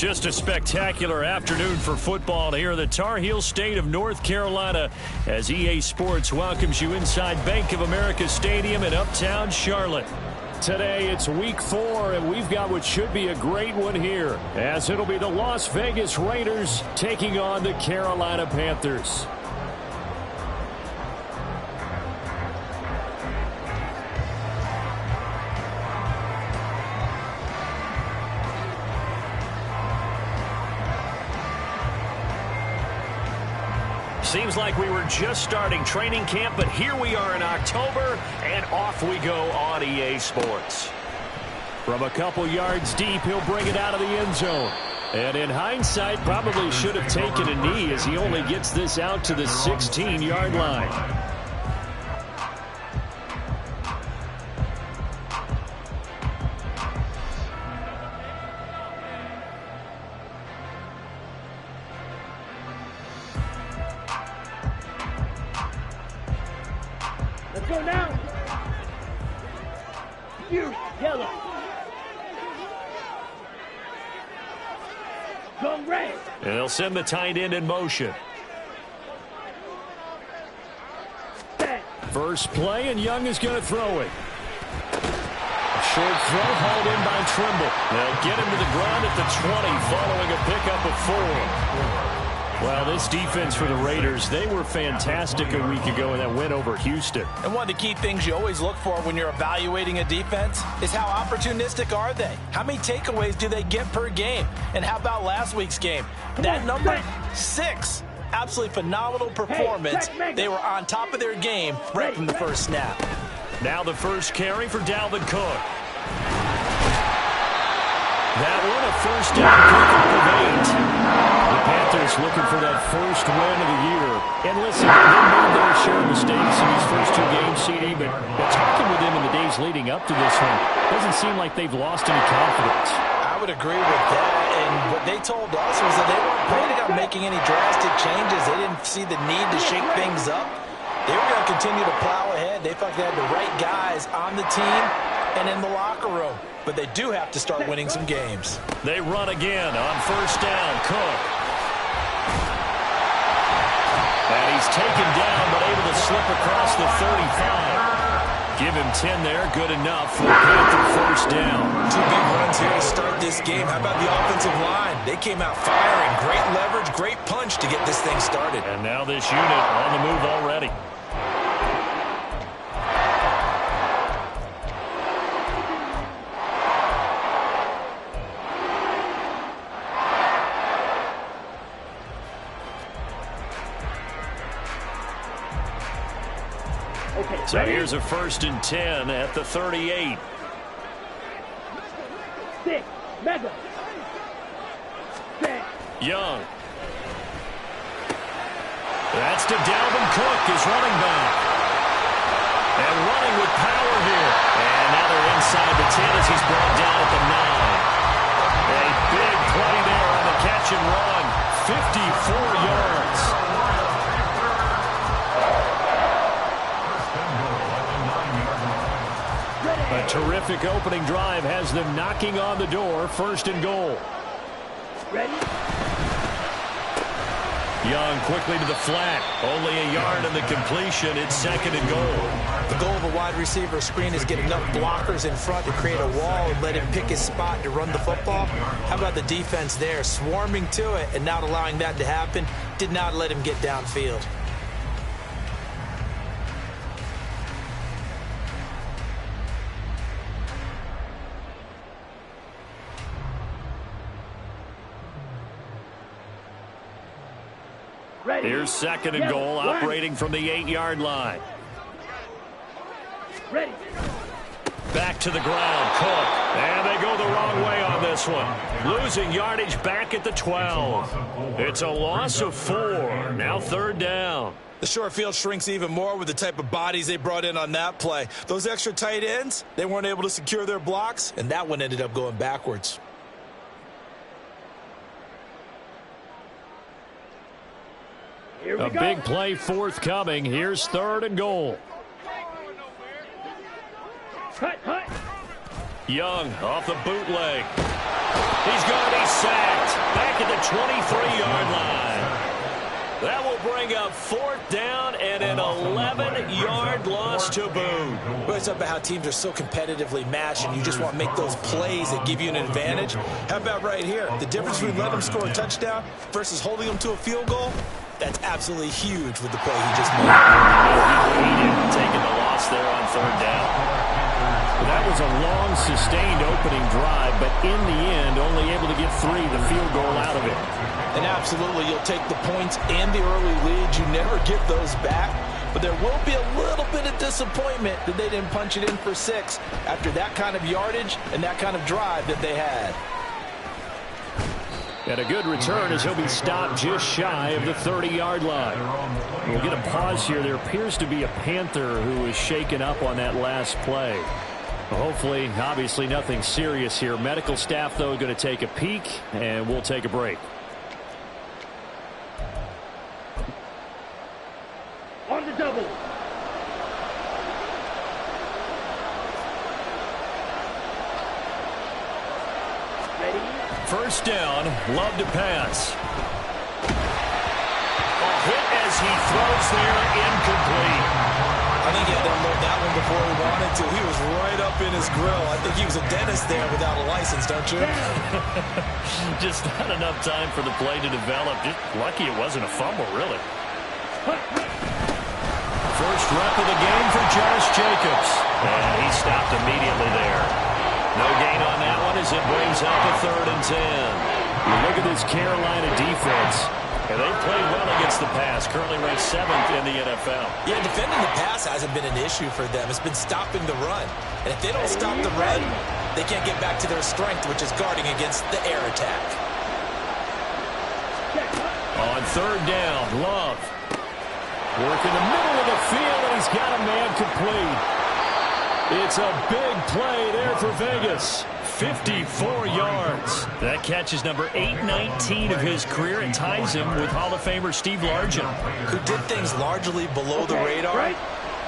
Just a spectacular afternoon for football here in the Tar Heel state of North Carolina as EA Sports welcomes you inside Bank of America Stadium in uptown Charlotte. Today it's week 4 and we've got what should be a great one here as it'll be the Las Vegas Raiders taking on the Carolina Panthers. Seems like we were just starting training camp, but here we are in October, and off we go on EA Sports. From a couple yards deep, he'll bring it out of the end zone. And in hindsight, probably should have taken a knee as he only gets this out to the 16-yard line. Go now. You yellow. Go red. And they'll send the tight end in motion. First play, and Young is going to throw it. A short throw hauled in by Trimble. They'll get him to the ground at the 20 following a pickup of 4. Well, this defense for the Raiders, they were fantastic a week ago in that win over Houston. And one of the key things you always look for when you're evaluating a defense is how opportunistic are they? How many takeaways do they get per game? And how about last week's game? That number, 6. Absolutely phenomenal performance. They were on top of their game right from the first snap. Now the first carry for Dalvin Cook. That one, a first down pickup of 8. The Panthers looking for that first win of the year. And listen, they made their share of mistakes in these first 2 games, CD, but talking with them in the days leading up to this one, doesn't seem like they've lost any confidence. I would agree with that, and what they told us was that they weren't planning on making any drastic changes. They didn't see the need to shake things up. They were going to continue to plow ahead. They felt they had the right guys on the team and in the locker room. But they do have to start winning some games. They run again on first down. Cook. And he's taken down, but able to slip across the 35. Give him 10 there. Good enough for a Panther first down. 2 big runs here to start this game. How about the offensive line? They came out firing. Great leverage, great punch to get this thing started. And now this unit on the move already. So here's a 1st and 10 at the 38. 6, mega. Young. That's to Dalvin Cook, his running back. And running with power here. And now they're inside the 10 as he's brought down at the 9. A big play there on the catch and run. 54 yards. A terrific opening drive has them knocking on the door. 1st and goal. Ready? Young quickly to the flat. Only a yard in the completion. It's 2nd and goal. The goal of a wide receiver screen is get enough blockers in front to create a wall and let him pick his spot to run the football. How about the defense there? Swarming to it and not allowing that to happen. Did not let him get downfield. Here's 2nd and goal, operating from the 8-yard line. Ready. Back to the ground, Cook. And they go the wrong way on this one. Losing yardage back at the 12. It's a loss of 4. Now 3rd down. The short field shrinks even more with the type of bodies they brought in on that play. Those extra tight ends, they weren't able to secure their blocks, and that one ended up going backwards. A big play forthcoming. Here's 3rd and goal. Cut. Young off the bootleg. He's going to be sacked back at the 23-yard line. That will bring up 4th down and an 11-yard loss to boot. Well, it's about how teams are so competitively matched, and you just want to make those plays that give you an advantage. How about right here? The difference between letting them score a touchdown versus holding them to a field goal, that's absolutely huge with the play he just made. He didn't take the loss there on 3rd down. That was a long, sustained opening drive, but in the end, only able to get 3, the field goal out of it. And absolutely, you'll take the points and the early leads. You never get those back. But there will be a little bit of disappointment that they didn't punch it in for 6 after that kind of yardage and that kind of drive that they had. And a good return as he'll be stopped just shy of the 30-yard line. We'll get a pause here. There appears to be a Panther who is shaken up on that last play. Hopefully, obviously nothing serious here. Medical staff, though, going to take a peek, and we'll take a break. On the double. Ready? 1st down, Love to pass. A hit as he throws there, incomplete. I think he had to unload that one before he wanted to. He was right up in his grill. I think he was a dentist there without a license, don't you? Just not enough time for the play to develop. Just lucky it wasn't a fumble, really. First rep of the game for Josh Jacobs. And he stopped immediately there. No gain on that one as it brings up a 3rd and 10. You look at this Carolina defense. And they played well against the pass. Currently ranked 7th in the NFL. Yeah, defending the pass hasn't been an issue for them. It's been stopping the run. And if they don't stop the run, they can't get back to their strength, which is guarding against the air attack. On 3rd down, Love. Work in the middle of the field, and he's got a man complete. It's a big play there for Vegas. 54 yards. That catch is number 819 of his career and ties him with Hall of Famer Steve Largent, who did things largely below the radar. Right?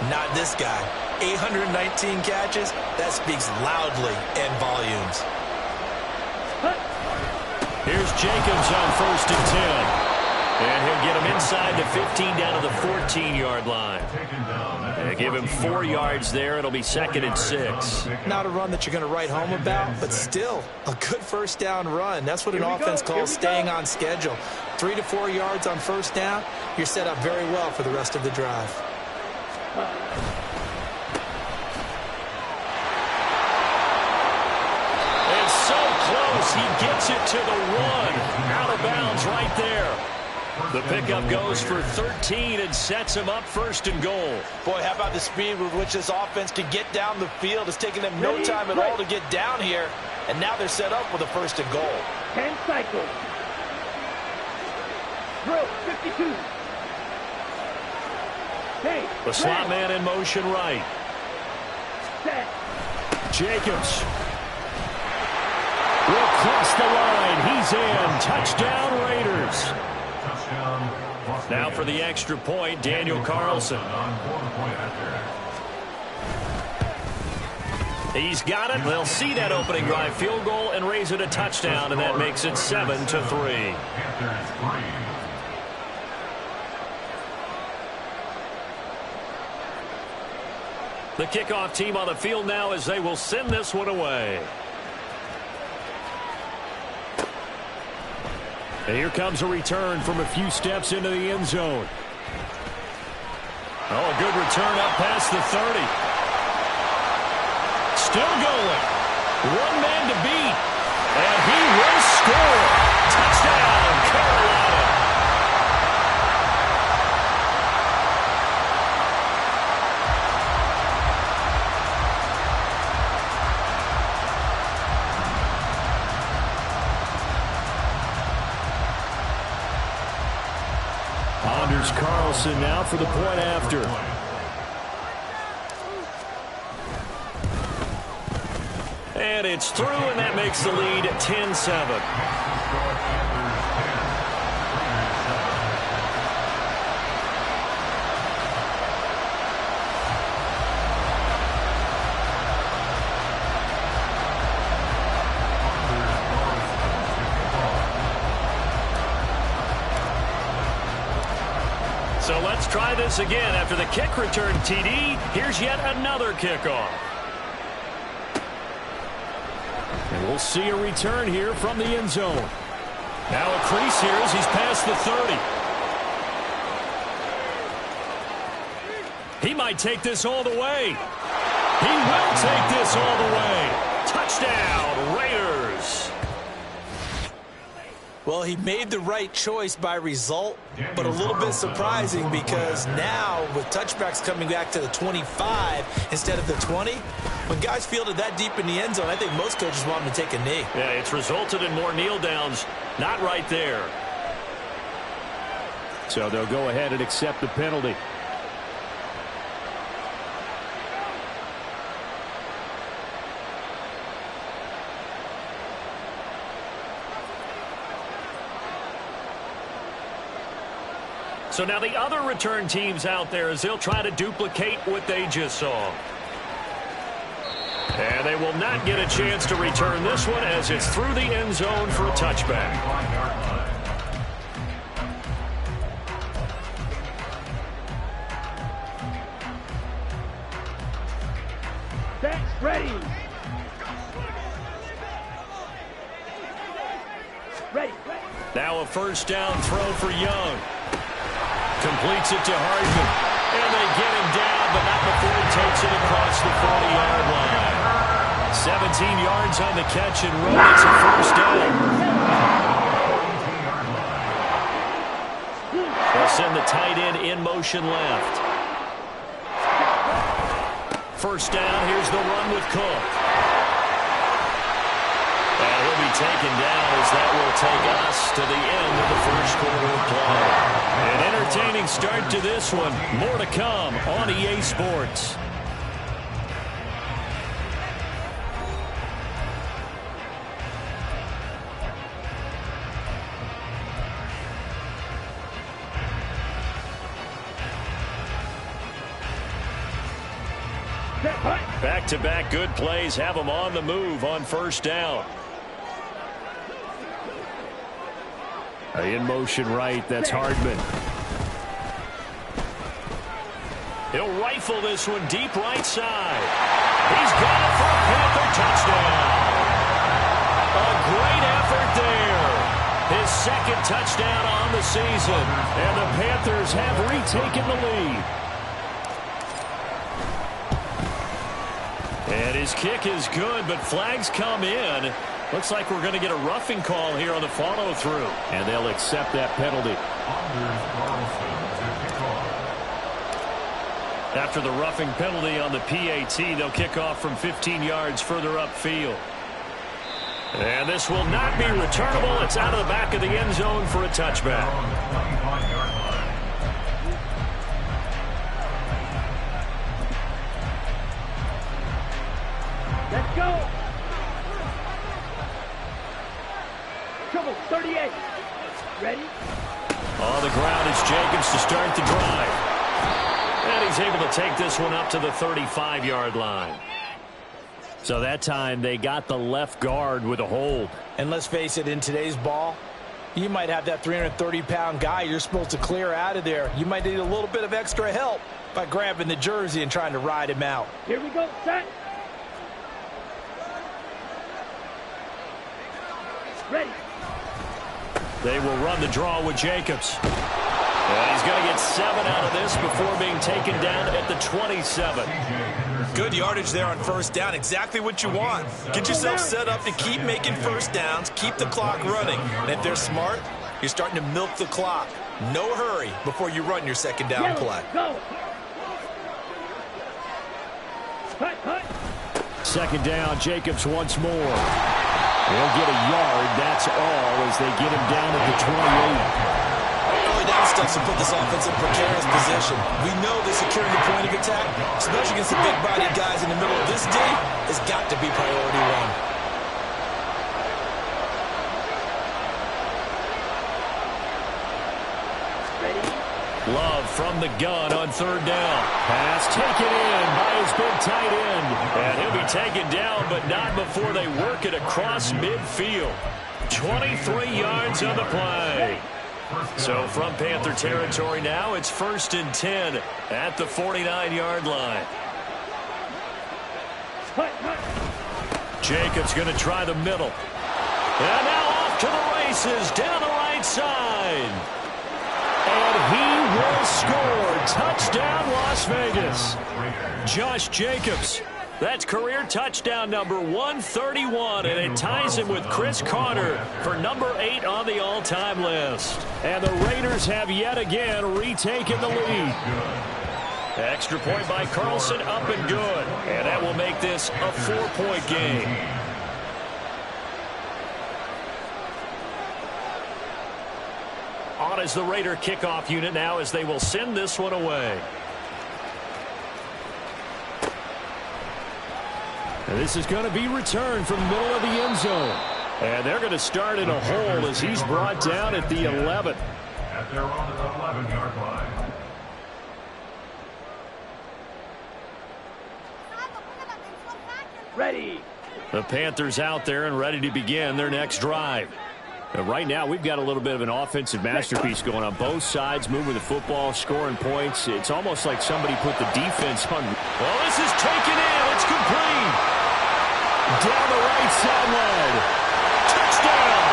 Not this guy. 819 catches. That speaks loudly in volumes. Here's Jacobs on 1st and 10. And he'll get him inside the 15 down to the 14-yard line. And give him 4 yards there. It'll be 2nd and 6. Not a run that you're going to write home about, but still a good 1st down run. That's what an offense calls staying on schedule. 3 to 4 yards on 1st down. You're set up very well for the rest of the drive. It's so close. He gets it to the 1. Out of bounds right there. The pickup goes for 13 and sets him up 1st and goal. Boy, how about the speed with which this offense can get down the field? It's taking them no time at all to get down here. And now they're set up with a 1st and goal. 10 cycles. Drill 52. Hey, the slot man in motion right. Set. Jacobs will cross the line. He's in. Touchdown Raiders. Now for the extra point, Daniel Carlson. He's got it. They'll see that opening drive field goal and raise it a touchdown, and that makes it 7-3. The kickoff team on the field now as they will send this one away. And here comes a return from a few steps into the end zone. Oh, a good return up past the 30. Still going. One man to beat. And he will score. Touchdown, Carolina. Anders Carlson now for the point after. And it's through, and that makes the lead 10-7. So let's try this again. After the kick return TD, here's yet another kickoff. And we'll see a return here from the end zone. Now a crease here as he's past the 30. He might take this all the way. He will take this all the way. Touchdown, Raiders. Well, he made the right choice by result, but a little bit surprising because now with touchbacks coming back to the 25 instead of the 20, when guys fielded that deep in the end zone, I think most coaches want him to take a knee. Yeah, it's resulted in more kneel downs. Not right there. So they'll go ahead and accept the penalty. So now the other return teams out there as they'll try to duplicate what they just saw. And they will not get a chance to return this one as it's through the end zone for a touchback. That's ready. Ready. Now a first down throw for Young. Completes it to Hardman. And they get him down, but not before he takes it across the 40-yard line. 17 yards on the catch and run. It's a first down. They'll send the tight end in motion left. First down, here's the run with Cook. And he'll be taken down as that will take us to the end of the first quarter of play. An entertaining start to this one. More to come on EA Sports. Back-to-back good plays have them on the move on first down. In motion right, that's Hardman. He'll rifle this one deep right side. He's got it for a Panther touchdown. A great effort there. His second touchdown on the season. And the Panthers have retaken the lead. And his kick is good, but flags come in. Looks like we're going to get a roughing call here on the follow-through. And they'll accept that penalty. After the roughing penalty on the PAT, they'll kick off from 15 yards further upfield. And this will not be returnable. It's out of the back of the end zone for a touchback. Let's go. Trouble 38. Ready? On the ground is Jacobs to start the drive. And he's able to take this one up to the 35-yard line. So that time they got the left guard with a hold. And let's face it, in today's ball, you might have that 330-pound guy you're supposed to clear out of there. You might need a little bit of extra help by grabbing the jersey and trying to ride him out. Here we go, set. Ready. They will run the draw with Jacobs. And he's going to get 7 out of this before being taken down at the 27. Good yardage there on first down. Exactly what you want. Get yourself set up to keep making first downs, keep the clock running. And if they're smart, you're starting to milk the clock. No hurry before you run your second down play. Go. Hut, hut. Second down, Jacobs once more. They'll get a yard, that's all, as they get him down at the 28. Early down steps to put this offense in precarious position. We know that securing the point of attack, especially against the big-bodied guys in the middle of this D, has got to be priority one. Love from the gun on third down. Pass taken in by his big tight end. And he'll be taken down, but not before they work it across midfield. 23 yards on the play. So from Panther territory now, it's 1st and 10 at the 49-yard line. Jacobs going to try the middle. And now off to the races down the right side. And he will score. Touchdown, Las Vegas. Josh Jacobs. That's career touchdown number 131, and it ties him with Chris Carter for number 8 on the all-time list. And the Raiders have yet again retaken the lead. Extra point by Carlson, up and good. And that will make this a 4-point game. On is the Raider kickoff unit now as they will send this one away. And this is going to be returned from the middle of the end zone. And they're going to start in a hole as he's brought down at the 11. At their own 11-yard line. Ready. The Panthers out there and ready to begin their next drive. And right now, we've got a little bit of an offensive masterpiece going on. Both sides moving the football, scoring points. It's almost like somebody put the defense on. Well, this is taken in. It's complete. Down the right sideline. Touchdown.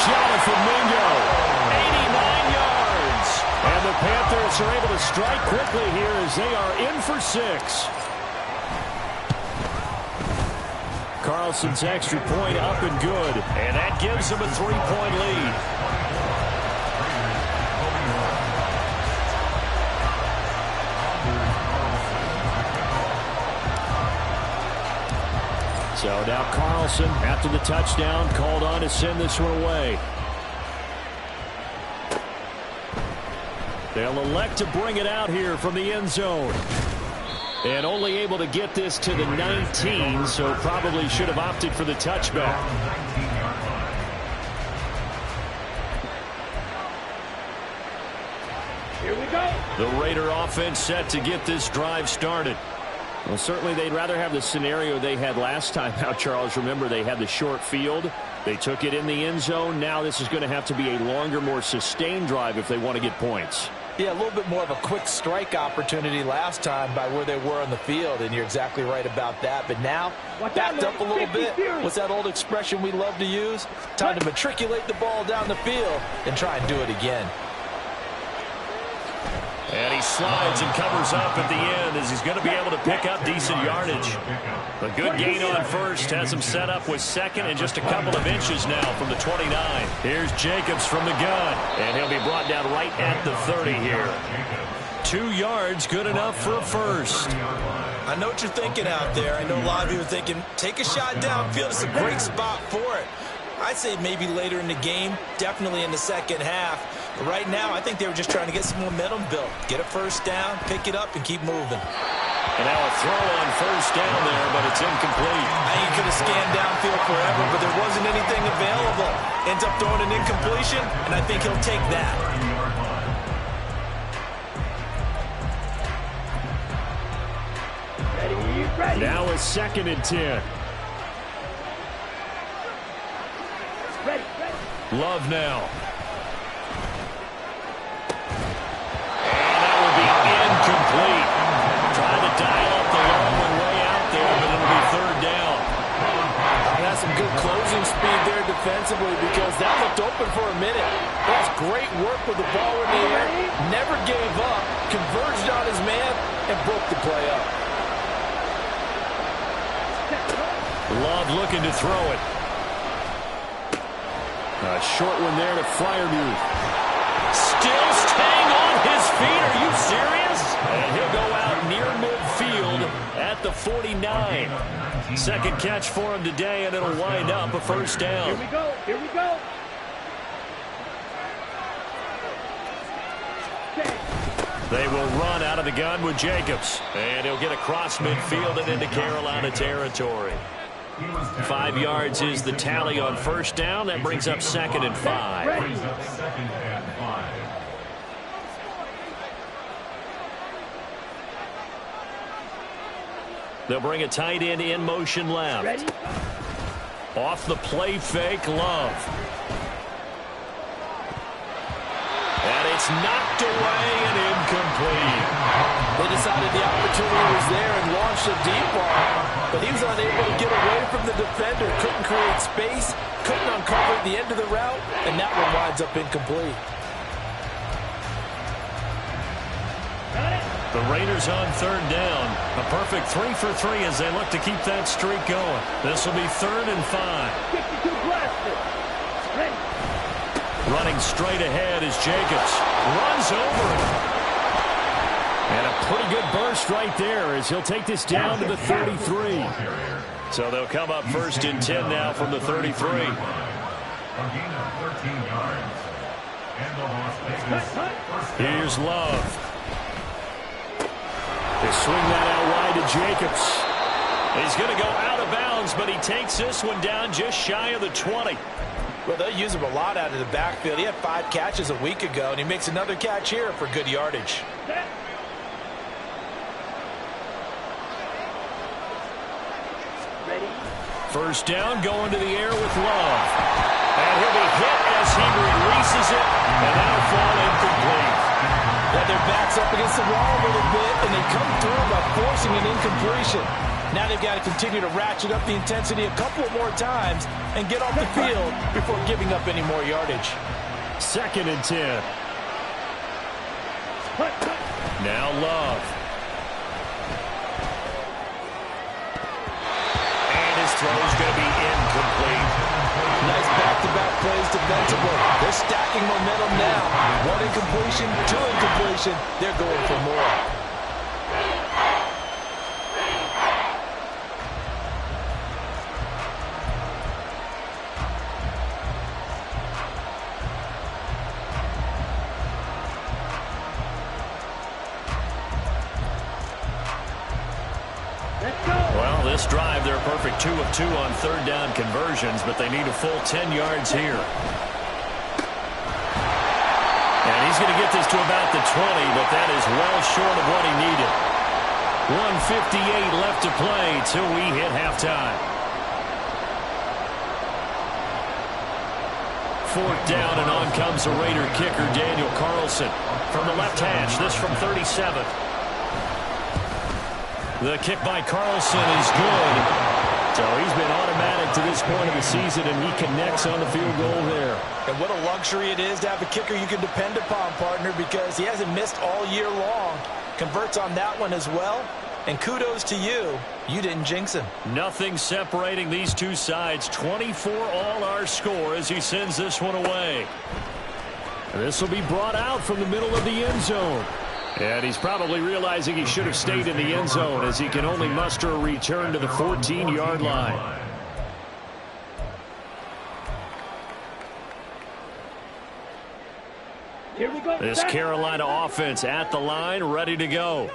Jonathan Mingo. 89 yards. And the Panthers are able to strike quickly here as they are in for 6. Carlson's extra point up and good. And that gives them a 3-point lead. So now Carlson, after the touchdown, called on to send this one away. They'll elect to bring it out here from the end zone. And only able to get this to the 19, so probably should have opted for the touchback. Here we go. The Raider offense set to get this drive started. Well, certainly they'd rather have the scenario they had last time out, Charles. Remember, they had the short field. They took it in the end zone. Now this is going to have to be a longer, more sustained drive if they want to get points. Yeah, a little bit more of a quick strike opportunity last time by where they were on the field, and you're exactly right about that. But now, backed up a little bit. What's that old expression we love to use? Time to matriculate the ball down the field and try and do it again. And he slides and covers up at the end as he's going to be able to pick up decent yardage. A good gain on first has him set up with second and just a couple of inches now from the 29. Here's Jacobs from the gun, and he'll be brought down right at the 30 here. 2 yards, good enough for a first. I know what you're thinking out there. I know a lot of you are thinking, take a shot downfield. It's a great spot for it. I'd say maybe later in the game, definitely in the second half. But right now, I think they were just trying to get some momentum built. Get a first down, pick it up, and keep moving. And now a throw on first down there, but it's incomplete. I think he could have scanned downfield forever, but there wasn't anything available. Ends up throwing an incompletion, and I think he'll take that. Ready. Now a 2nd and 10. Ready. Love now. And that will be incomplete. Trying to dial up the long one way out there, but it'll be 3rd down. That's some good closing speed there defensively because that looked open for a minute. That's great work with the ball in the air. Never gave up, converged on his man, and broke the play up. Love looking to throw it. A short one there to Freiermuth. Still staying on his feet. Are you serious? And he'll go out near midfield at the 49. 2nd catch for him today, and it'll wind up a first down. Here we go. Here we go. They will run out of the gun with Jacobs. And he'll get across midfield and into Carolina territory. 5 yards is the tally on first down. That brings up 2nd and 5. Ready. They'll bring a tight end in motion left. Ready. Off the play fake, Love. It's knocked away and incomplete. They decided the opportunity was there and launched a deep ball, but he was unable to get away from the defender. Couldn't create space, couldn't uncover the end of the route, and that one winds up incomplete. The Raiders on third down. A perfect 3 for 3 as they look to keep that streak going. This will be 3rd and 5. 62 blaster. Ready. Running straight ahead is Jacobs. Runs over it. And a pretty good burst right there as he'll take this down to the 33. So they'll come up 1st and 10 now from the 33. A gain of 14 yards. And the Las Vegas first down. Here's Love. They swing that out wide to Jacobs. He's going to go out of bounds, but he takes this one down just shy of the 20. Well, they'll use him a lot out of the backfield. He had 5 catches a week ago, and he makes another catch here for good yardage. Ready. First down, going to the air with Love. And he'll be hit as he releases it, and that'll fall incomplete. Got their backs up against the wall a little bit, and they come through by forcing an incompletion. Now they've got to continue to ratchet up the intensity a couple more times and get off the field before giving up any more yardage. 2nd and 10. Now Love. And his throw's going to be incomplete. Nice back-to-back plays defensively. They're stacking momentum now. 1 incompletion, 2 incompletion. They're going for more. Well, this drive, they're a perfect 2 of 2 on 3rd down conversions, but they need a full 10 yards here. And he's going to get this to about the 20, but that is well short of what he needed. 1:58 left to play till we hit halftime. 4th down, and on comes the Raider kicker, Daniel Carlson. From the left hash, this from 37. The kick by Carlson is good. So he's been automatic to this point of the season, and he connects on the field goal there. And what a luxury it is to have a kicker you can depend upon, partner, because he hasn't missed all year long. Converts on that one as well. And kudos to you. You didn't jinx him. Nothing separating these two sides. 24 all our score as he sends this one away. This will be brought out from the middle of the end zone. And he's probably realizing he should have stayed in the end zone as he can only muster a return to the 14-yard line. Here we go. This Carolina offense at the line, ready to go.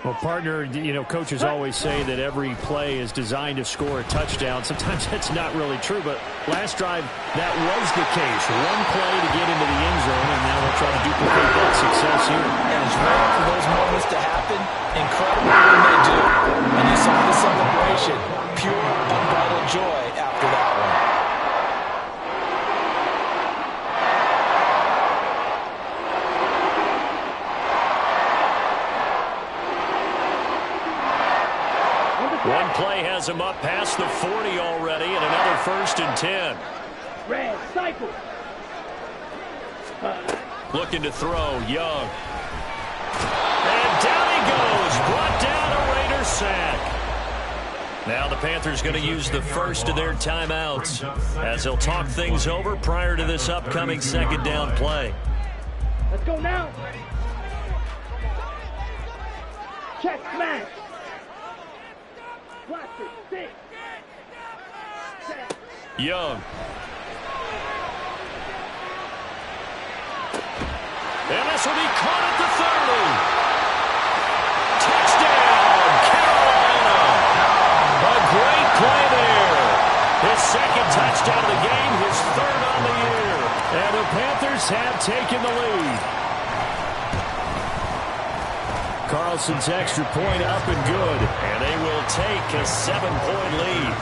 Well, partner, you know, coaches always say that every play is designed to score a touchdown. Sometimes that's not really true, but last drive, that was the case. One play to get into the end zone, and now they'll try to duplicate that success here. And it's rare for those moments to happen. Incredible when they do. And you saw the celebration. Pure, unbridled joy after that one. One play has him up past the 40 already, and another 1st and 10. Red, cycle. Looking to throw, Young. And down he goes, brought down a Raider sack. Now the Panthers going to use the first of their timeouts as they'll talk things over prior to this upcoming 2nd down play. Let's go now. Check, smash. Blaster, 6. Young. And this will be caught at the 30. Touchdown, Carolina. A great play there. His 2nd touchdown of the game, his 3rd on the year. And the Panthers have taken the lead. Carlson's extra point up and good. And they will take a 7-point lead.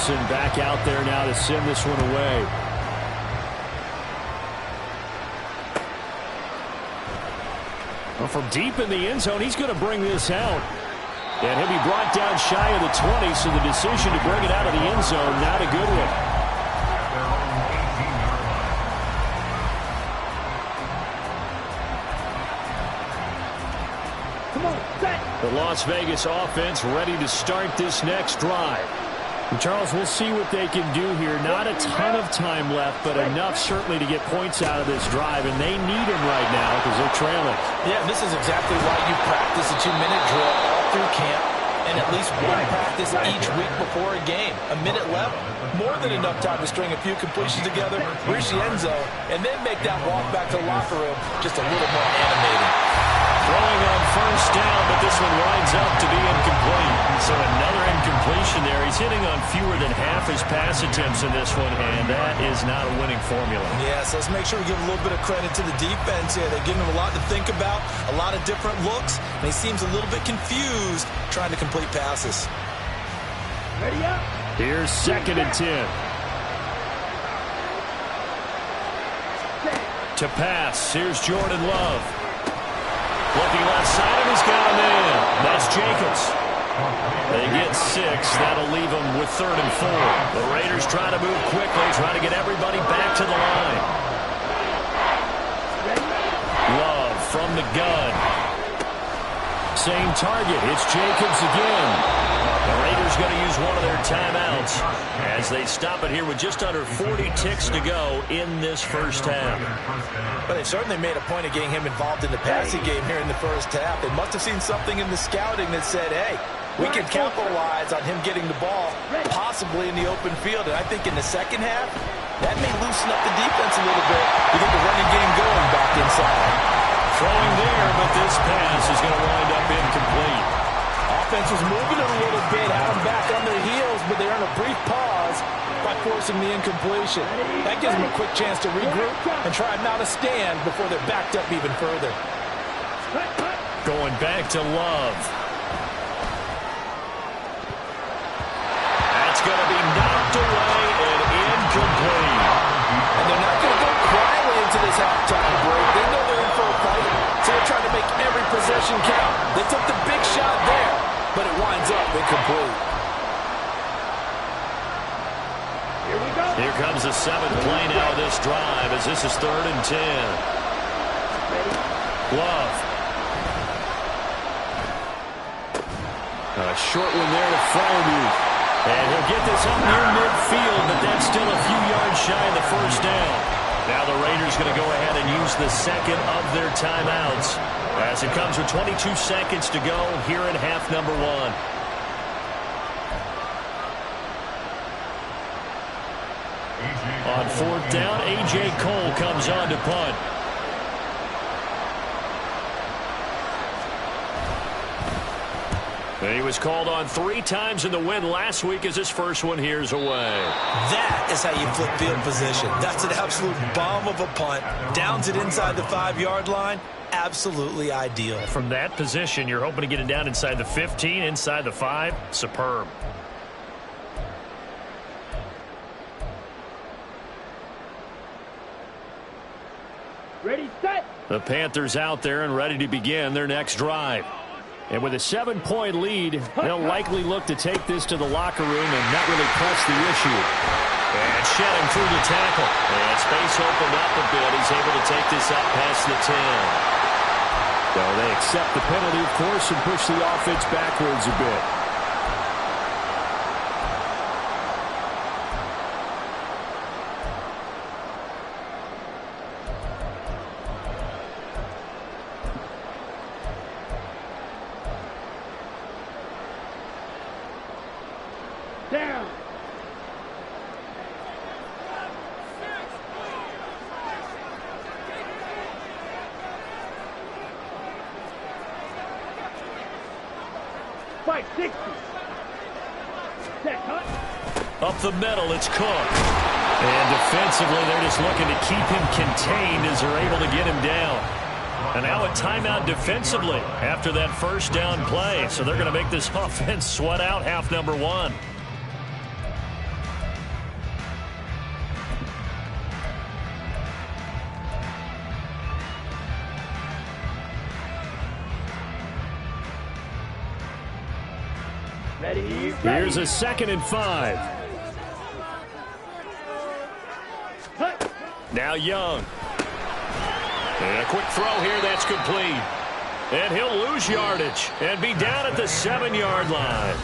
Wilson back out there now to send this one away. Well, from deep in the end zone, he's going to bring this out. And he'll be brought down shy of the 20, so the decision to bring it out of the end zone, not a good one. Come on, set. The Las Vegas offense ready to start this next drive. And Charles, we'll see what they can do here. Not a ton of time left, but enough certainly to get points out of this drive, and they need them right now because they're trailing. Yeah, this is exactly why you practice a 2-minute drill all through camp and at least one practice each week before a game. A minute left, more than enough time to string a few completions together, reach the end zone, and then make that walk back to the locker room just a little more animated. Throwing on first down, but this one winds up to be incomplete. So another incompletion there. He's hitting on fewer than half his pass attempts in this one, and that is not a winning formula. Yes, let's make sure we give a little bit of credit to the defense here. They're giving him a lot to think about, a lot of different looks, and he seems a little bit confused trying to complete passes. Ready up. Here's 2nd and 10. To pass, here's Jordan Love. Looking left side, and he's got him in. That's Jacobs. They get 6. That'll leave them with 3rd and 4. The Raiders try to move quickly, try to get everybody back to the line. Love from the gun. Same target. It's Jacobs again. The Raiders going to use one of their timeouts as they stop it here with just under 40 ticks to go in this first half. But they certainly made a point of getting him involved in the passing game here in the first half. They must have seen something in the scouting that said, hey, we can capitalize on him getting the ball, possibly in the open field. And I think in the second half, that may loosen up the defense a little bit to get the running game going back inside. Throwing there, but this pass is going to wind up incomplete. Offense was moving it a little bit, had them back on their heels, but they're on a brief pause by forcing the incompletion. That gives them a quick chance to regroup and try not to stand before they're backed up even further. Going back to Love. That's going to be knocked away and incomplete. And they're not going to go quietly into this halftime break. They know they're in for a fight, so they're trying to make every possession count. They took the big shot there, but it winds up incomplete. Here we go. Here comes the 7th play now of this drive as this is 3rd and 10. Ready. Love. A short one there to Freiermuth. And he'll get this up near midfield, but that's still a few yards shy of the first down. Now the Raiders going to go ahead and use the 2nd of their timeouts as it comes with 22 seconds to go here in half number 1. On 4th down, A.J. Cole comes on to punt. And he was called on 3 times in the win last week as his first one here's away. That is how you flip field position. That's an absolute bomb of a punt. Downs it inside the 5-yard line. Absolutely ideal. From that position, you're hoping to get it down inside the 15, inside the 5. Superb. Ready, set. The Panthers out there and ready to begin their next drive. And with a 7-point lead, they'll likely look to take this to the locker room and not really press the issue. And shedding through the tackle. And space opened up a bit. He's able to take this up past the 10. So they accept the penalty, of course, and push the offense backwards a bit. Down. Fight 60. Set, cut. Up the middle, it's Cook. And defensively, they're just looking to keep him contained as they're able to get him down. And now a timeout defensively after that first down play. So they're going to make this offense sweat out half number 1. Ready. Here's a 2nd and 5. Now Young. And a quick throw here that's complete. And he'll lose yardage and be down at the 7-yard line.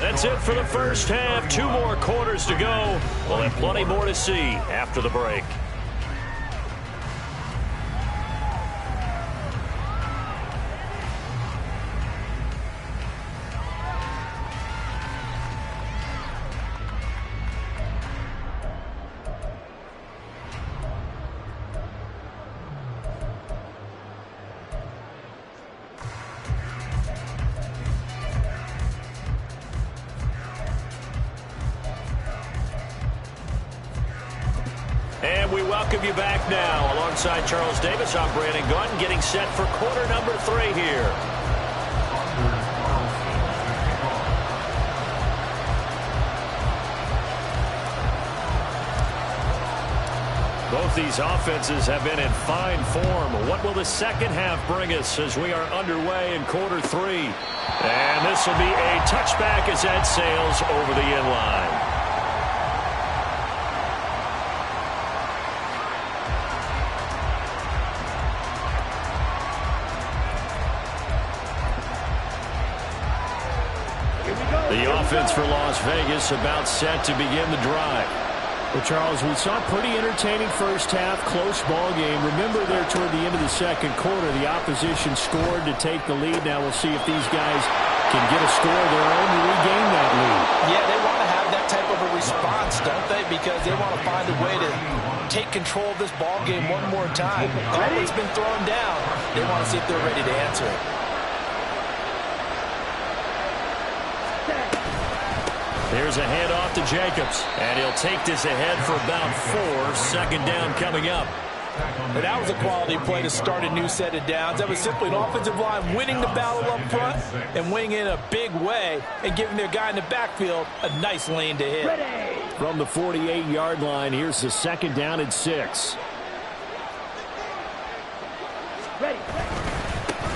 That's it for the first half. 2 more quarters to go. We'll have plenty more to see after the break. And we welcome you back now. Alongside Charles Davis, I'm Brandon Gunn, getting set for quarter number 3 here. Both these offenses have been in fine form. What will the second half bring us as we are underway in quarter 3? And this will be a touchback as that sails over the end line. The offense for Las Vegas about set to begin the drive. Well, Charles, we saw a pretty entertaining first half, close ball game. Remember there toward the end of the second quarter, the opposition scored to take the lead. Now we'll see if these guys can get a score of their own to regain that lead. Yeah, they want to have that type of a response, don't they? Because they want to find a way to take control of this ball game one more time. It's been thrown down. They want to see if they're ready to answer it. Here's a handoff to Jacobs, and he'll take this ahead for about 4. Second down coming up. But that was a quality play to start a new set of downs. That was simply an offensive line winning the battle up front and winning in a big way and giving their guy in the backfield a nice lane to hit. From the 48-yard line, here's the 2nd down and 6.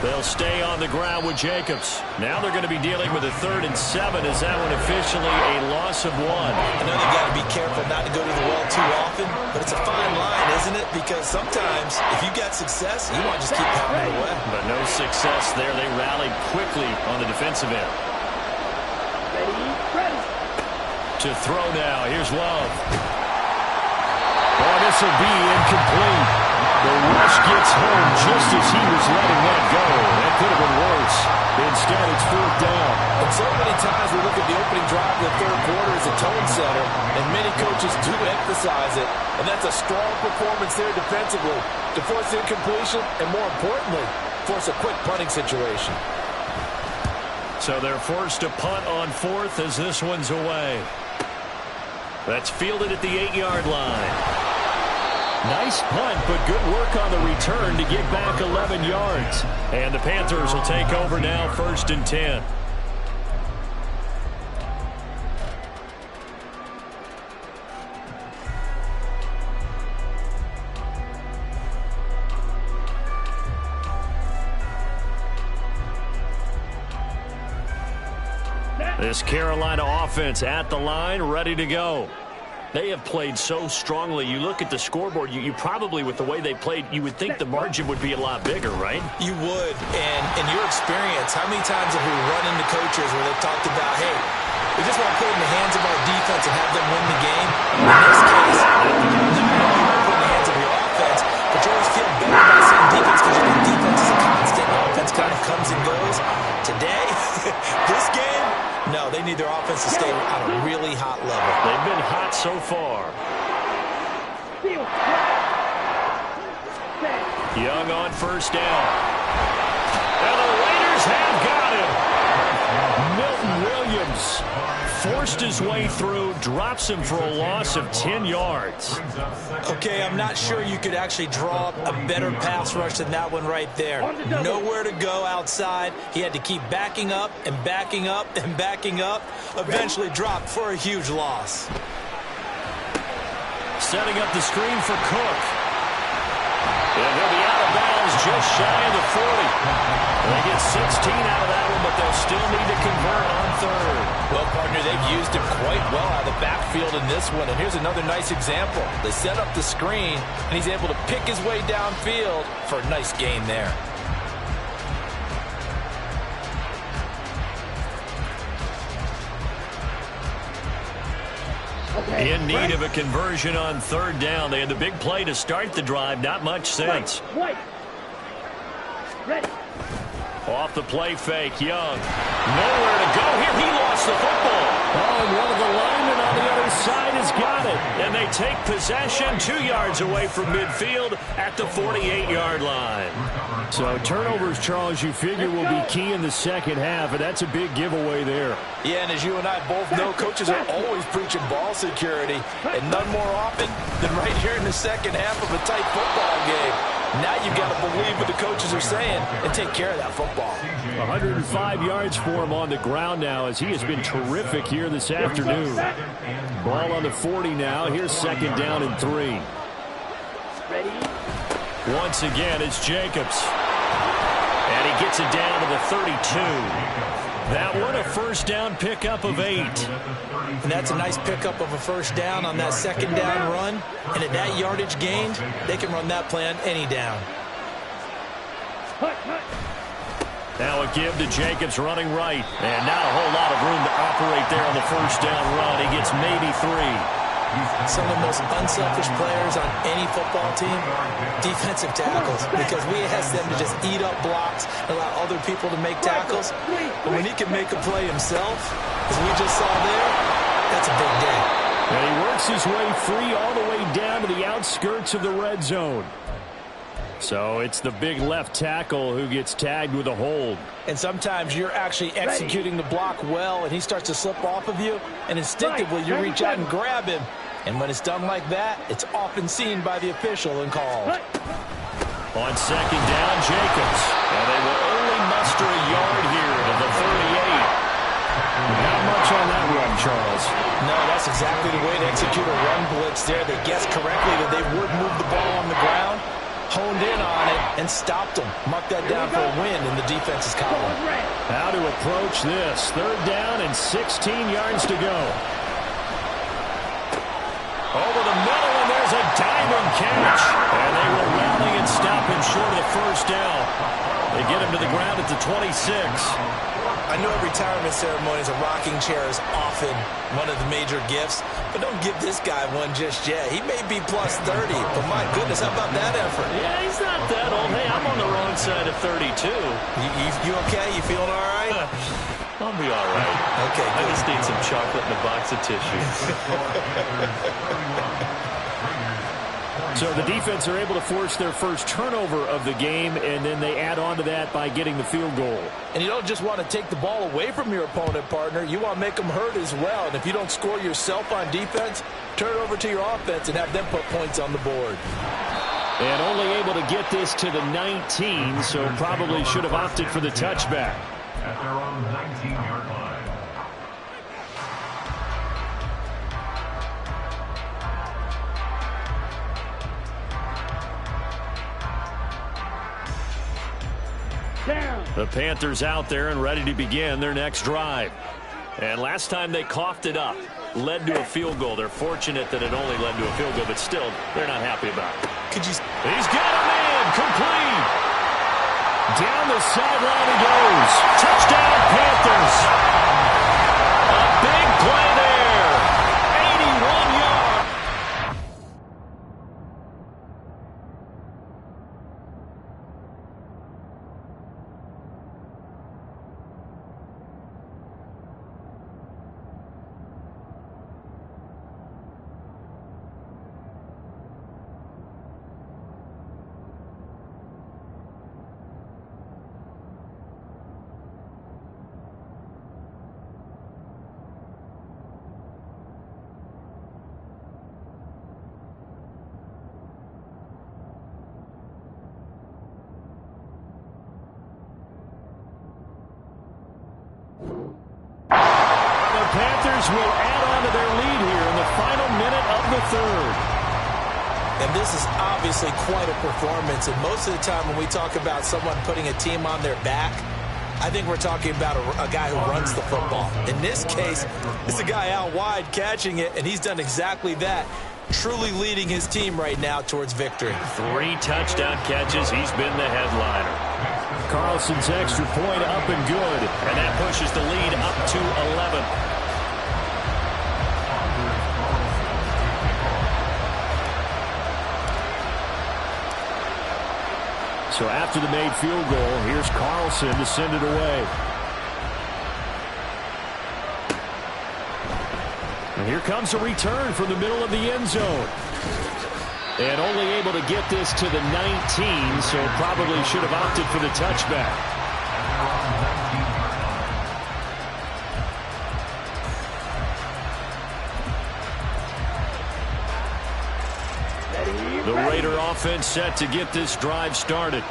They'll stay on the ground with Jacobs. Now they're going to be dealing with a 3rd and 7. Is that one officially a loss of 1? I know they've got to be careful not to go to the well too often, but it's a fine line, isn't it? Because sometimes if you got success, you want to just keep pounding away. But no success there. They rallied quickly on the defensive end. Ready. To throw now. Here's Love. Oh, this will be incomplete. The rush gets home just as he was letting that go. That could have been worse. Instead, it's 4th down. And so many times we look at the opening drive of the third quarter as a tone setter, and many coaches do emphasize it. And that's a strong performance there defensively to force incompletion and, more importantly, force a quick punting situation. So they're forced to punt on 4th as this one's away. That's fielded at the 8-yard line. Nice punt, but good work on the return to get back 11 yards. And the Panthers will take over now, 1st and 10. This Carolina offense at the line, ready to go. They have played so strongly. You look at the scoreboard, you probably, with the way they played, you would think the margin would be a lot bigger, right? You would. And in your experience, how many times have we run into coaches where they've talked about, hey, we just want to put it in the hands of our defense and have them win the game? In this case, not only you want to put it in the hands of your offense, but you always feel better about seeing defense because you think defense is a constant. Offense kind of comes and goes. Today, this game, no, they need their offense to stay at a really hot level. They've been hot so far. Young on 1st down. And the Raiders have got him. Milton Williams forced his way through, drops him for a loss of 10 yards. Okay, I'm not sure you could actually draw up a better pass rush than that one right there. Nowhere to go outside. He had to keep backing up and backing up and backing up. Eventually dropped for a huge loss. Setting up the screen for Cook. And he'll be out of bounds just shy of the 40. They get 16 out of that one, but they'll still need to convert on third. Well, partner, they've used him quite well out of the backfield in this one. And here's another nice example. They set up the screen, and he's able to pick his way downfield for a nice gain there. In need of a conversion on third down. They had the big play to start the drive. Not much sense. Ready. Off the play fake, Young. Nowhere to go here. He lost the football. Oh, and one of the linemen on the other side has got it. And they take possession 2 yards away from midfield at the 48-yard line. So turnovers, Charles, you figure will be key in the second half, and that's a big giveaway there. Yeah, and as you and I both know, coaches are always preaching ball security, and none more often than right here in the second half of a tight football game. Now you've got to believe what the coaches are saying and take care of that football. 105 yards for him on the ground now as he has been terrific here this afternoon. Ball on the 40 now. Here's second down and 3. Ready. Once again, it's Jacobs. And he gets it down to the 32. That one a first down pickup of 8. And that's a nice pickup of a first down on that second down run. And at that yardage gained, they can run that play on any down. Now a give to Jacobs running right. And not a whole lot of room to operate there on the first down run. He gets maybe 3. Some of the most unselfish players on any football team, defensive tackles, because we ask them to just eat up blocks, allow other people to make tackles. But when he can make a play himself, as we just saw there, that's a big day. And he works his way free all the way down to the outskirts of the red zone. So it's the big left tackle who gets tagged with a hold. And sometimes you're actually executing the block well, and he starts to slip off of you, and instinctively you reach out and grab him. And when it's done like that, it's often seen by the official and called. On second down, Jacobs. And they will only muster a yard here to the 38. Not much on that run, Charles. No, that's exactly the way to execute a run blitz there. They guessed correctly that they would move the ball on the ground, honed in on it, and stopped them. Mark that down for a win in the defense's column. How to approach this. Third down and 16 yards to go. Over the middle, and there's a diamond catch. And they will rally and stop him short of the first down. They get him to the ground at the 26. I know at retirement ceremonies, a rocking chair is often one of the major gifts, but don't give this guy one just yet. He may be plus 30, but my goodness, how about that effort? Yeah, he's not that old. Hey, I'm on the wrong side of 32. You okay? You feeling all right? I'll be all right. Okay, I good. just need some chocolate and a box of tissues. So the defense are able to force their first turnover of the game, and then they add on to that by getting the field goal. And you don't just want to take the ball away from your opponent, partner. You want to make them hurt as well. And if you don't score yourself on defense, turn it over to your offense and have them put points on the board. And only able to get this to the 19, so probably should have opted for the touchback. At their own 19-yard line. Down. The Panthers out there and ready to begin their next drive. And last time they coughed it up, led to a field goal. They're fortunate that it only led to a field goal, but still, they're not happy about it. He's got a man, complete. Down the sideline he goes. Touchdown, Panthers. A big play there. 81 yards. Panthers will add on to their lead here in the final minute of the third. And this is obviously quite a performance. And most of the time when we talk about someone putting a team on their back, I think we're talking about a guy who runs the football. In this case, it's a guy out wide catching it, and he's done exactly that, truly leading his team right now towards victory. 3 touchdown catches. He's been the headliner. Carlson's extra point up and good. And that pushes the lead up to 11. So after the made field goal, here's Carlson to send it away. And here comes a return from the middle of the end zone. And only able to get this to the 19, so probably should have opted for the touchback. The Raider offense set to get this drive started.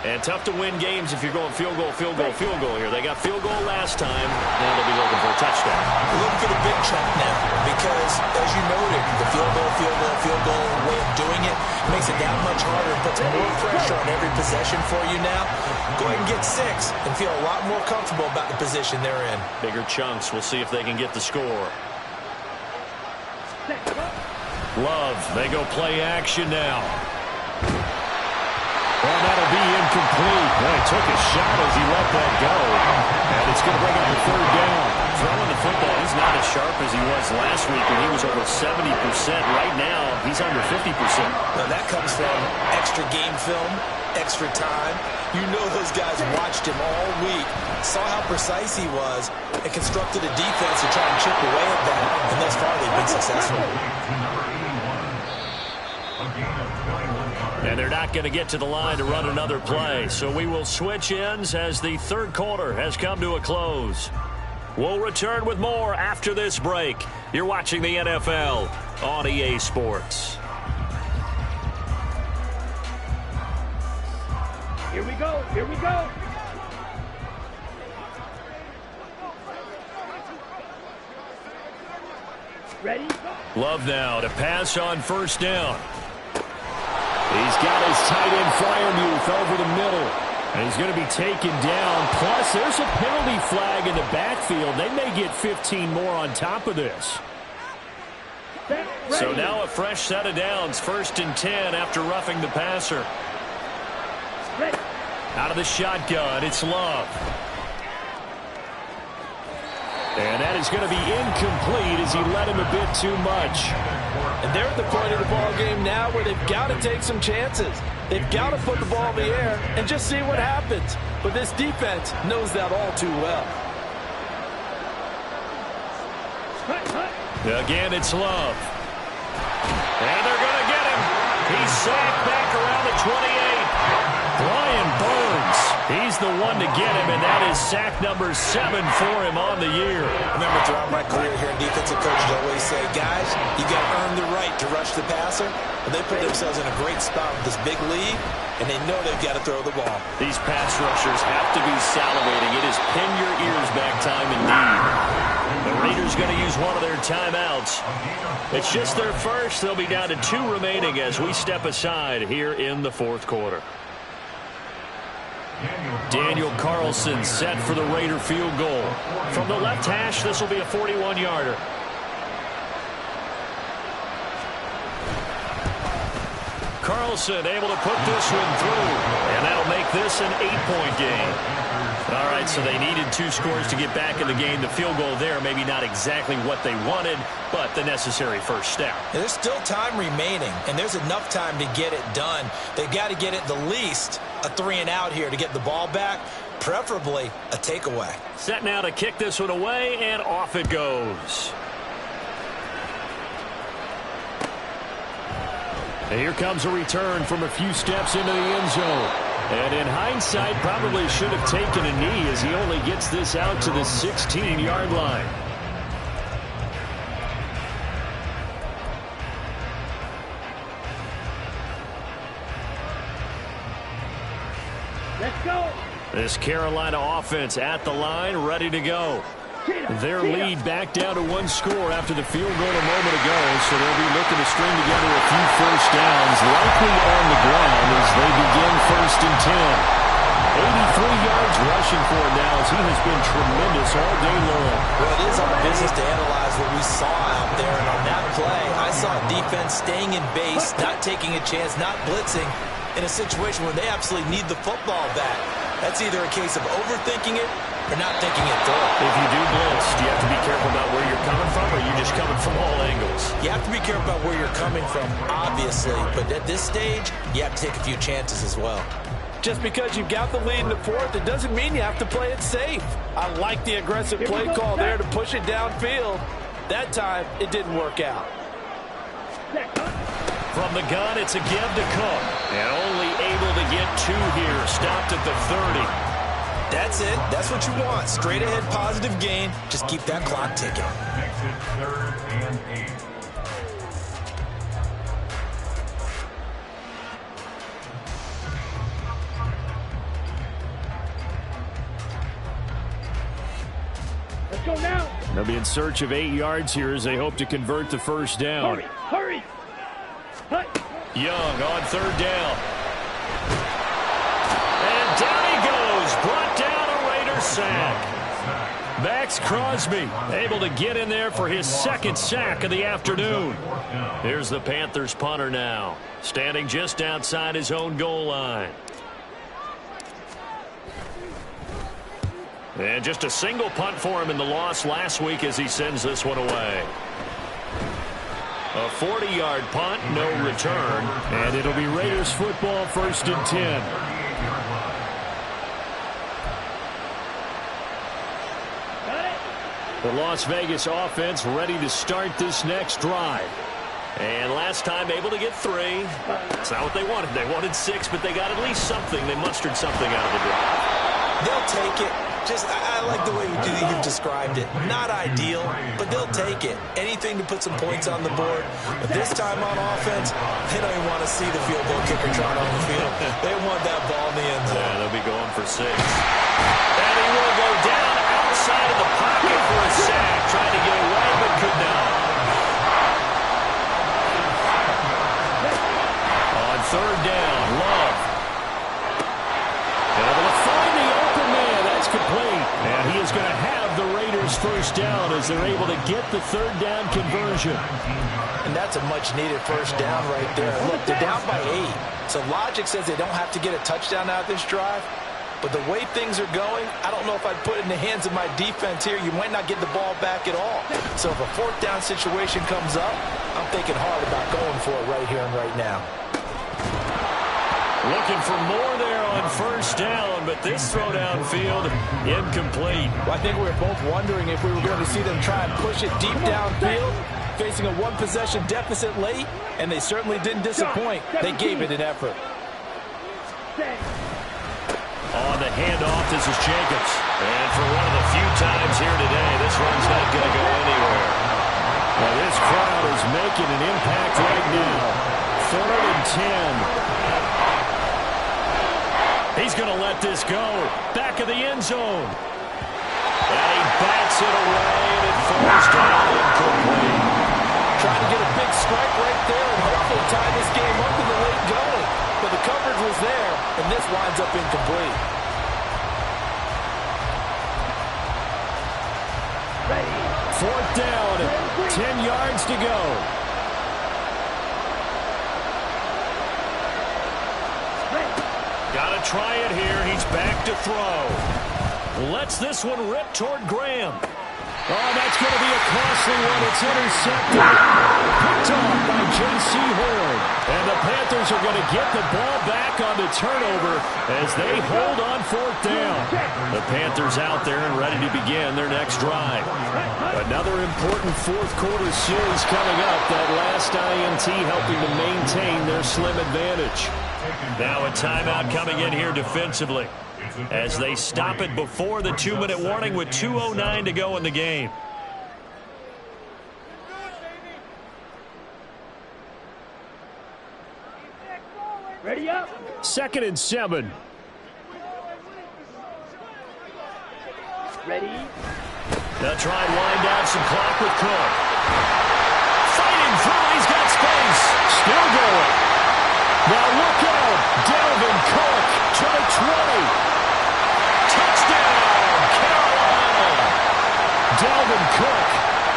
And tough to win games if you're going field goal, field goal, field goal here. They got field goal last time. Now they'll be looking for a touchdown. We're looking for the big chunk now because, as you noted, the field goal way of doing it makes it that much harder and puts more pressure on every possession for you now. Go ahead and get 6 and feel a lot more comfortable about the position they're in. Bigger chunks. We'll see if they can get the score. Love, they go play action now. Well, that'll be incomplete. Well, he took a shot as he let that go. And it's going to bring up the 3rd down. Throwing the football, he's not as sharp as he was last week when he was over 70%. Right now, he's under 50%. Now, that comes from extra game film, extra time. You know those guys watched him all week, saw how precise he was, and constructed a defense to try and chip away at that. And thus far, they've been successful. And they're not going to get to the line to run another play. So we will switch ends as the 3rd quarter has come to a close. We'll return with more after this break. You're watching the NFL on EA Sports. Here we go. Here we go. Ready? Love now to pass on 1st down. He's got his tight end Fryermuth over the middle. And he's going to be taken down. Plus, there's a penalty flag in the backfield. They may get 15 more on top of this. So now a fresh set of downs. 1st and 10 after roughing the passer. Out of the shotgun, it's Love. And that is going to be incomplete as he let him a bit too much. And they're at the point of the ball game now where they've got to take some chances. They've got to put the ball in the air and just see what happens. But this defense knows that all too well. Again, it's Love. And they're going to get him. He's sacked back around the 28. Brian Burns, he's the one to get him, and that is sack number 7 for him on the year. I remember throughout my career here, defensive coaches always say, guys, you got to earn the right to rush the passer. And they put themselves in a great spot with this big lead, and they know they've got to throw the ball. These pass rushers have to be salivating. It is pin your ears back time indeed. The Raiders going to use one of their timeouts. It's just their first. They'll be down to 2 remaining as we step aside here in the 4th quarter. Daniel Carlson set for the Raider field goal. From the left hash, this will be a 41-yarder. Carlson able to put this one through, and that'll make this an 8-point game. All right, so they needed 2 scores to get back in the game. The field goal there, maybe not exactly what they wanted, but the necessary first step. There's still time remaining, and there's enough time to get it done. They've got to get it the least a 3-and-out here to get the ball back, preferably a takeaway. Set now to kick this one away, and off it goes. And here comes a return from a few steps into the end zone. And in hindsight, probably should have taken a knee as he only gets this out to the 16-yard line. Let's go. This Carolina offense at the line, ready to go. Their lead back down to 1 score after the field goal a moment ago, so they'll be looking to string together a few first downs, likely on the ground as they begin 1st and 10. 83 yards rushing for him now as he has been tremendous all day long. Well, it is our business to analyze what we saw out there. And on that play, I saw defense staying in base, not taking a chance, not blitzing in a situation where they absolutely need the football back. That's either a case of overthinking it or not thinking it through. If you do blitz, do you have to be careful about where you're coming from, or are you just coming from all angles? You have to be careful about where you're coming from, obviously. But at this stage, you have to take a few chances as well. Just because you've got the lead in the fourth, it doesn't mean you have to play it safe. I like the aggressive play call there to push it downfield. That time, it didn't work out. From the gun, it's a give to Cook. And only able to get 2 here. Stopped at the 30. That's it. That's what you want. Straight ahead positive gain. Just keep that clock ticking. Makes it 3rd and 8. Let's go now. They'll be in search of 8 yards here as they hope to convert the first down. Hurry, hurry. Hut. Young on 3rd down. And down he goes. Brought down a Raider sack. Max Crosby able to get in there for his 2nd sack of the afternoon. Here's the Panthers punter now, standing just outside his own goal line. And just a single punt for him in the loss last week as he sends this one away. A 40-yard punt, no return. And it'll be Raiders football, 1st and 10. The Las Vegas offense ready to start this next drive. And last time able to get 3. That's not what they wanted. They wanted 6, but they got at least something. They mustered something out of the drive. They'll take it. I like the way you've described it. Not ideal, but they'll take it. Anything to put some points on the board. But this time on offense, they don't even want to see the field goal kicker trying on the field. They want that ball in the end zone. Yeah, they'll be going for 6. And he will go down outside of the pocket for a sack. Trying to get away, but could not. On 3rd down, Love. Able to find the open man. That's complete. And he is going to have the Raiders first down as they're able to get the 3rd down conversion. And that's a much-needed first down right there. Look, they're down by 8. So logic says they don't have to get a touchdown out of this drive. But the way things are going, I don't know if I'd put it in the hands of my defense here. You might not get the ball back at all. So if a 4th down situation comes up, I'm thinking hard about going for it right here and right now. Looking for more there on 1st down, but this throw downfield incomplete. Well, I think we were both wondering if we were going to see them try and push it deep downfield, facing a 1-possession deficit late, and they certainly didn't disappoint. They gave it an effort. On the handoff, this is Jacobs. And for one of the few times here today, this run's not going to go anywhere. Well, this crowd is making an impact right now. 3rd and 10. He's going to let this go. Back of the end zone. And he bats it away, and it falls down incomplete. Trying to get a big strike right there and hopefully tie this game up in the late going. But the coverage was there, and this winds up incomplete. Ready. 4th down, 10 yards to go. Got to try it here. He's back to throw. Lets this one rip toward Graham. Oh, that's going to be a costly one. It's intercepted. Picked off by J.C. Horn. And the Panthers are going to get the ball back on the turnover as they hold on 4th down. The Panthers out there and ready to begin their next drive. Another important 4th quarter series coming up. That last INT helping to maintain their slim advantage. Now a timeout coming in here defensively as they stop it before the 2-minute warning with 2:09 to go in the game. Ready up. 2nd and 7. Ready. They'll try and wind down some clock with Cook. Fighting through, he's got space. Still going. Now look out. Dalvin Cook to the 20. Dalvin Cook,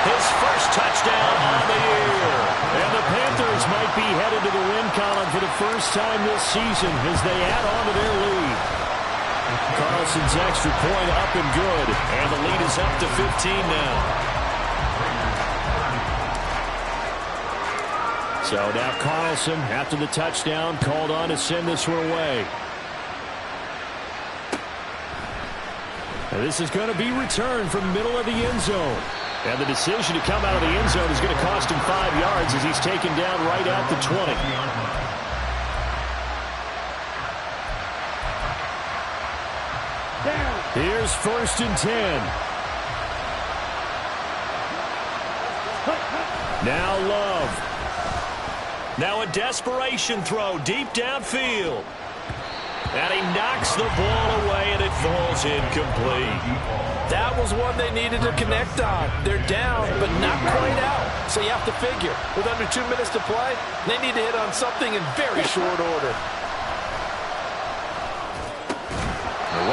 his first touchdown on the year. And the Panthers might be headed to the win column for the first time this season as they add on to their lead. Carlson's extra point up and good, and the lead is up to 15 now. So now Carlson, after the touchdown, called on to send this one away. And this is going to be returned from the middle of the end zone. And the decision to come out of the end zone is going to cost him 5 yards as he's taken down right at the 20. Here's 1st and 10. Now Love. Now a desperation throw deep downfield. And he knocks the ball away, and it falls incomplete. That was one they needed to connect on. They're down, but not quite out. So you have to figure, with under 2 minutes to play, they need to hit on something in very short order.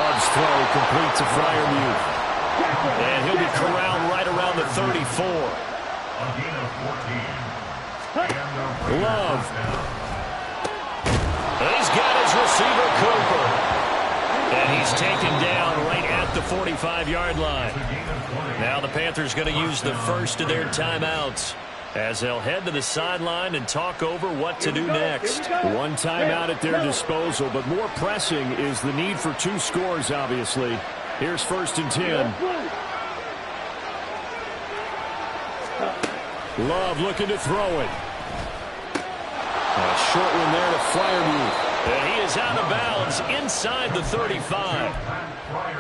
Love's throw complete to Freiermuth. And he'll be corralled right around the 34. A gain of 14. Love. He's got his receiver, Cooper. And he's taken down right at the 45-yard line. Now the Panthers going to use the first of their timeouts as they'll head to the sideline and talk over what to do next. One timeout at their disposal, but more pressing is the need for 2 scores, obviously. Here's 1st and 10. Love looking to throw it. A short one there to Freiermuth. And he is out of bounds inside the 35.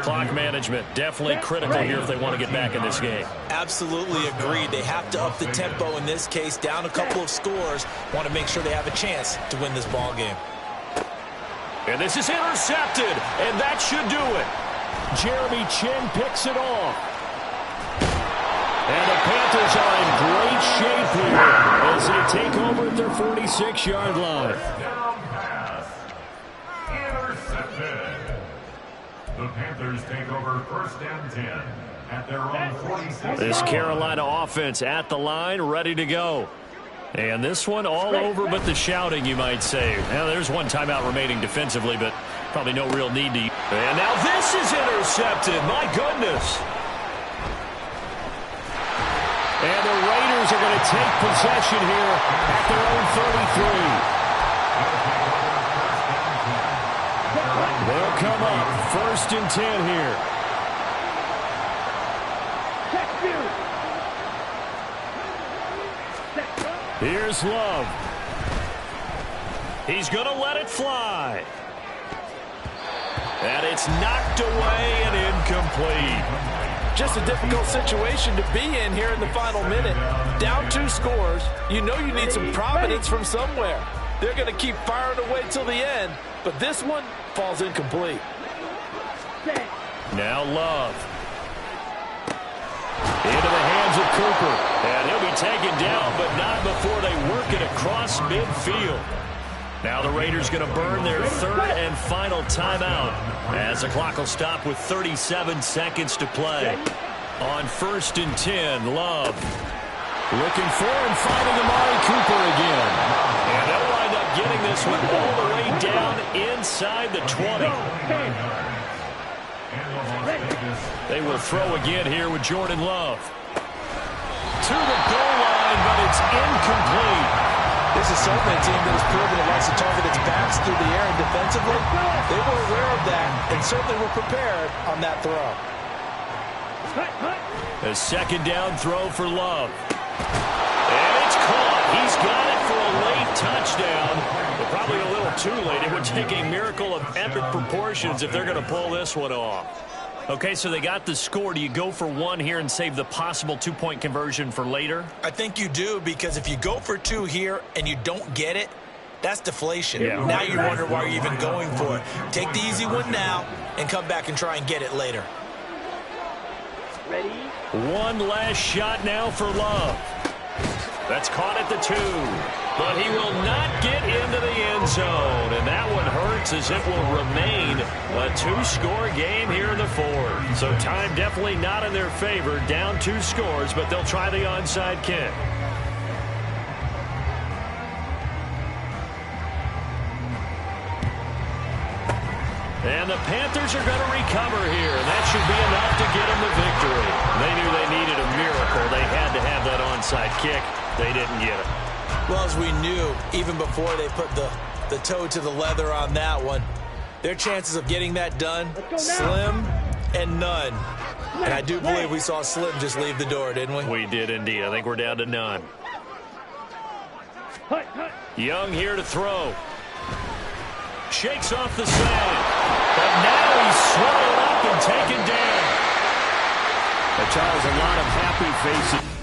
Clock management definitely critical here if they want to get back in this game. Absolutely agreed. They have to up the tempo in this case, down a couple of scores. Want to make sure they have a chance to win this ball game. And this is intercepted, and that should do it. Jeremy Chin picks it off. And the Panthers are in great shape here as they take over at their 46-yard line. Down pass. Intercepted. The Panthers take over 1st and 10 at their own 46. This Carolina offense at the line, ready to go. And this one all over but the shouting, you might say. Now, there's one timeout remaining defensively, but probably no real need to. And now this is intercepted. My goodness. And the Raiders are going to take possession here at their own 33. They'll come up 1st and 10 here. Here's Love. He's going to let it fly. And it's knocked away and incomplete. Just a difficult situation to be in here in the final minute. Down 2 scores. You know you need some providence from somewhere. They're going to keep firing away till the end, but this one falls incomplete. Now Love. Into the hands of Cooper. And he'll be taken down, but not before they work it across midfield. Now the Raiders going to burn their 3rd and final timeout as the clock will stop with 37 seconds to play. On 1st and 10, Love. Looking for and finding Amari Cooper again. And they'll wind up getting this one all the way down inside the 20. They will throw again here with Jordan Love. To the goal line, but it's incomplete. This is certainly a team that has proven it likes to target its backs through the air and defensively. They were aware of that and certainly were prepared on that throw. A 2nd down throw for Love. And it's caught. He's got it for a late touchdown. But probably a little too late. It would take a miracle of epic proportions if they're going to pull this one off. Okay, so they got the score. Do you go for 1 here and save the possible 2-point conversion for later? I think you do, because if you go for 2 here and you don't get it, that's deflation. Yeah. Now you wonder why you're even going for it. Take the easy one now and come back and try and get it later. Ready? One last shot now for Love. That's caught at the 2. But he will not get into the end zone. And that one hurts as it will remain a 2-score game here in the 4th. So time definitely not in their favor. Down 2 scores, but they'll try the onside kick. And the Panthers are going to recover here. And that should be enough to get them the victory. They knew they needed a miracle. They had to have that onside kick. They didn't get it. Well, as we knew, even before they put the toe to the leather on that one, their chances of getting that done, slim and none. And I do believe we saw Slim just leave the door, didn't we? We did indeed. I think we're down to none. Young here to throw. Shakes off the sand. But now he's swallowed up and taken down. Charles, a lot of happy faces.